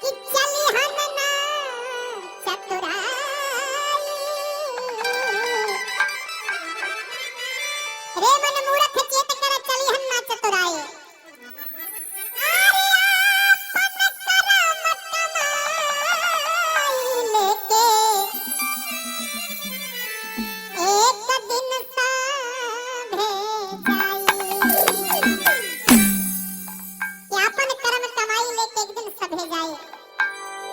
कि चलिहन ना चतुराई रे मन मूरख चेत कर चलिहन ना चतुराई आर्यापन करम कमाई लेके एक दिन साभे जाई कि अपन कर्म कमाई लेके एक दिन सभे जाए।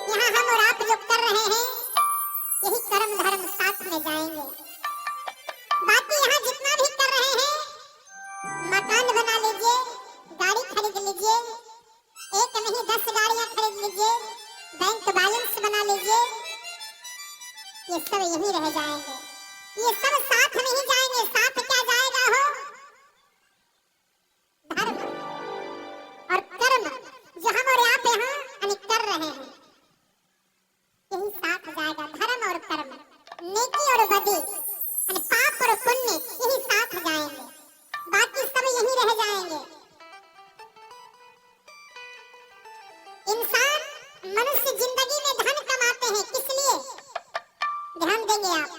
यहाँ हम और आप जो कर रहे हैं यही कर्म धर्म साथ में जाएंगे। बाकी यहाँ जितना भी कर रहे हैं मकान बना लीजिए, गाड़ी खरीद लीजिए, एक नहीं 10 गाड़ियां खरीद लीजिए, बैंक बैलेंस बना लीजिए, ये सब यही रह जाएंगे। ये सब साथ नहीं जाएंगे। साथ क्या जाएगा हो? धर्म और कर्म जो हम और आप यहाँ कर रहे हैं यही साथ जाएगा। धर्म और कर्म, नेकी और बदी, पाप और पुण्य यही साथ जाएंगे। बाकी सब यही रह जाएंगे। इंसान मनुष्य जिंदगी में धन कमाते हैं किस लिए? ध्यान देंगे आप।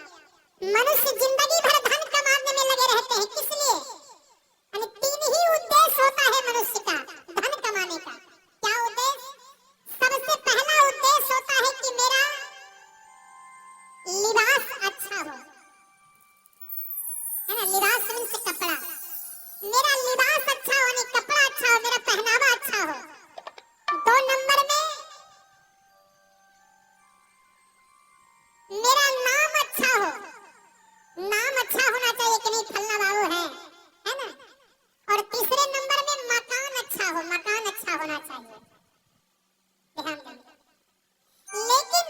मनुष्य जिंदगी भर धन कमाने में लगे रहते हैं किस लिए? 3 ही उद्देश्य होता है मनुष्य का धन कमाने का। क्या उद्देश्य? सबसे पहला उद्देश्य होता है कि मेरा लिबास अच्छा हो, है ना? लिबास मीन्स कपड़ा। मेरा लिबास अच्छा हो, नहीं कपड़ा अच्छा हो, मेरा पहनावा अच्छा हो। 2 नंबर में मेरा नाम अच्छा हो। नाम अच्छा होना चाहिए कि नहीं फलना बाबू है ना? और तीसरे नंबर में मकान अच्छा हो, मकान अच्छा होना चाहिए। ध्यान देंगे। लेकिन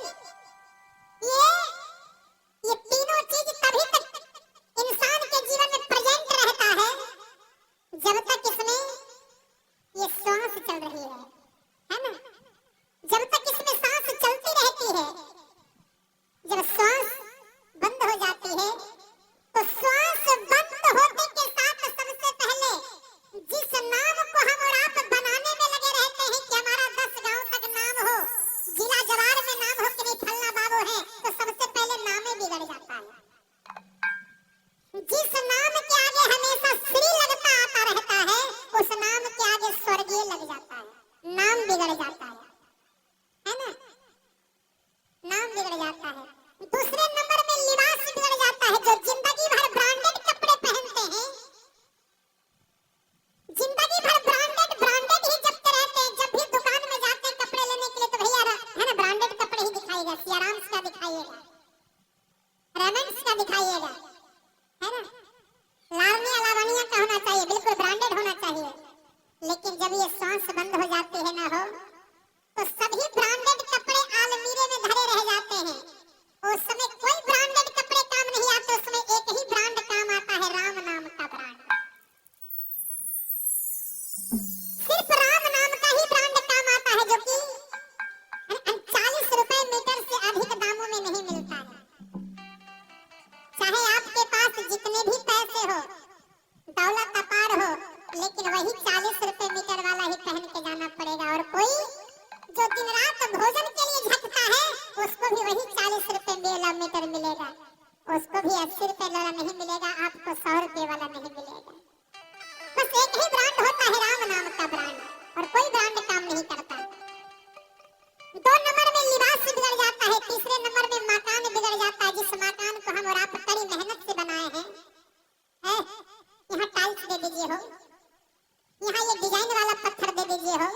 ये तीनों चीज तभी तक इंसान के जीवन में प्रेजेंट रहता है जब तक इसमें ये सांस चल रही है ना? जब तक इसमें सांस चलती रहती है। जब सांस बंद हो जाती है तो श्वास बंद होने के साथ सबसे पहले जिस नाम को हम और आप बनाने में लगे रहते हैं कि हमारा 10 गांव तक नाम हो, जिला जवार में नाम हो कि नहीं फलना बाबू है, तो सबसे पहले नाम ही बिगड़ जाता है। जिस नाम के आगे हमेशा श्री लगता आता रहता है उस नाम के आगे स्वर्गीय लग जाता है। नाम बिगड़ जाता है ना? नाम बिगड़ जाता है। दूसरे नंबर में लिबास बिगड़ जाता है। जो जिंदगी भर ब्रांडेड कपड़े पहनते हैं, जिंदगी भर ब्रांडेड ही जपते रहते हैं। जब भी दुकान में जाते हैं कपड़े लेने के लिए तो भैया है ना ब्रांडेड कपड़े ही दिखाइएगा, सियाराम्स का दिखाइएगा, रेमंड्स का दिखाइएगा, है ना? लावण्य लावण्या का होना चाहिए, बिल्कुल ब्रांडेड होना चाहिए। लेकिन जब ये सांस बंद हो जाती है ना हो तो सभी ब्रांडेड कपड़े अलमीरे में धरे रह जाते हैं। उस समय कोई ब्रांडेड कपड़े काम नहीं आते। उसमें एक ही ब्रांड काम आता है, राम नाम का ब्रांड। सिर्फ राम नाम का ही ब्रांड काम आता है जो कि 40 रुपए मीटर से अधिक दामों में नहीं मिलता है। चाहे आपके पास जितने भी पैसे हो, दौलत अपार हो, लेकिन वही 40 रुपए मीटर वाला ही पहन के जाना पड़ेगा। और कोई जो दिन रात भोजन के लिए झटता है उसको भी वही 40 रुपए मीटर मिलेगा। उसको भी 80 रुपए वाला नहीं मिलेगा, आपको 100 रुपए वाला नहीं मिलेगा। बस एक ही ब्रांड होता है, राम नाम का ब्रांड, और कोई ब्रांड काम नहीं करता। 2 नंबर में लिबास बिगड़ जाता है। तीसरे नंबर में मकान बिगड़ जाता है। जिस मकान को हम और आप कड़ी मेहनत से बनाए हैं, यहाँ टाइल्स दे दीजिए हो, यहाँ ये डिजाइन वाला पत्थर दे दीजिए हो,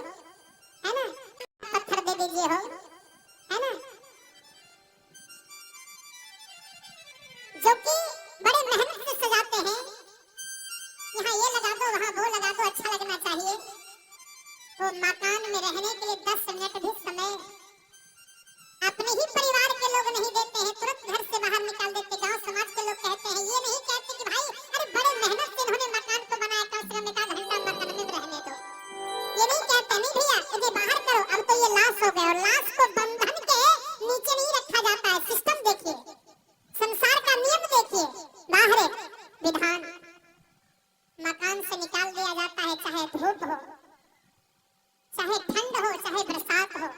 है ना? पत्थर दे दीजिए हो, है ना? जो कि बड़े मेहनत से सजाते हैं। यहाँ ये लगा दो, वहाँ वो लगा दो, अच्छा लगना चाहिए। वो मकान में रहने के लिए 10 मिनट भी समय अपने ही परिवार के लोग नहीं देते हैं, तुरंत घर से बाहर निकाल देते। गांव समाज के लोग कहते हैं, ये नहीं कहते कि भाई अरे बड़े मेहनत से इन्होंने मकान को बनाया, कम से कम 1 आध घंटा मकान में रहने दो। ये नहीं कहते, नहीं भैया इसे बाहर करो, अब तो ये लाश हो गए। और लाश को बंधन के नीचे नहीं रखा जाता है। सिस्टम देखिए, संसार का नियम देखिए, बाहर विधान, मकान से निकाल दिया जाता है, चाहे धूप हो, चाहे ठंड हो, चाहे बरसात हो।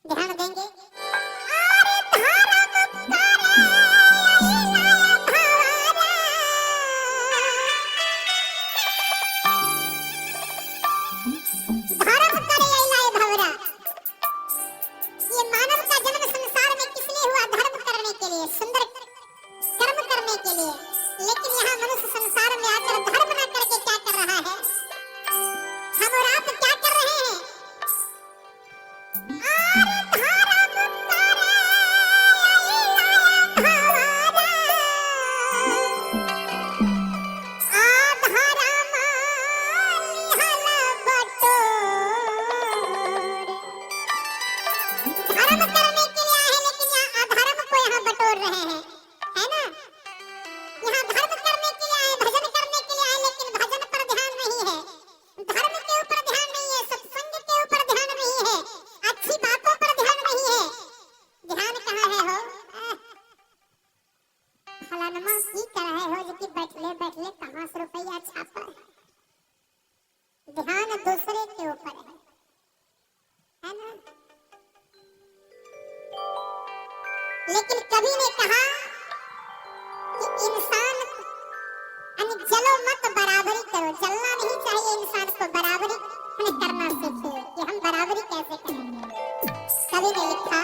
ध्यान देंगे। और धर्म करे भवारा, धर्म करे अइलाए भवरा। ये मानव का जन्म संसार में किस लिए हुआ? धर्म करने के लिए, सुंदर कर्म करने के लिए। लेकिन यहाँ मनुष्य संसार में आकर धर्म न करके क्या कर रहा है? हम और आप क्या कर रहे हैं? और धर्म करे भवारा, आधर्म लिहल बटोर। धर्म करने के लिए आए हैं, लेकिन यहाँ अधर्म को यहाँ बटोर रहे हैं, है ना? यहाँ धर्म करने के लिए आए, भजन करने के लिए आए, लेकिन भजन पर ध्यान नहीं है, धर्म के ऊपर ध्यान नहीं है, सत्संग के ऊपर ध्यान नहीं है, अच्छी बातों पर ध्यान नहीं है। ध्यान कहाँ है हो? फलानमा की कर रहे हो जो कि बैठले बैठले कहाँ से रुपया छापा है? ध्यान दूसरे के ऊपर है ना? लेकिन कवि ने कहा कि इंसान जलो मत, बराबरी करो। जलना नहीं चाहिए इंसान को, बराबरी करना सीखिए कि हम बराबरी कैसे करें। कवि ने लिखा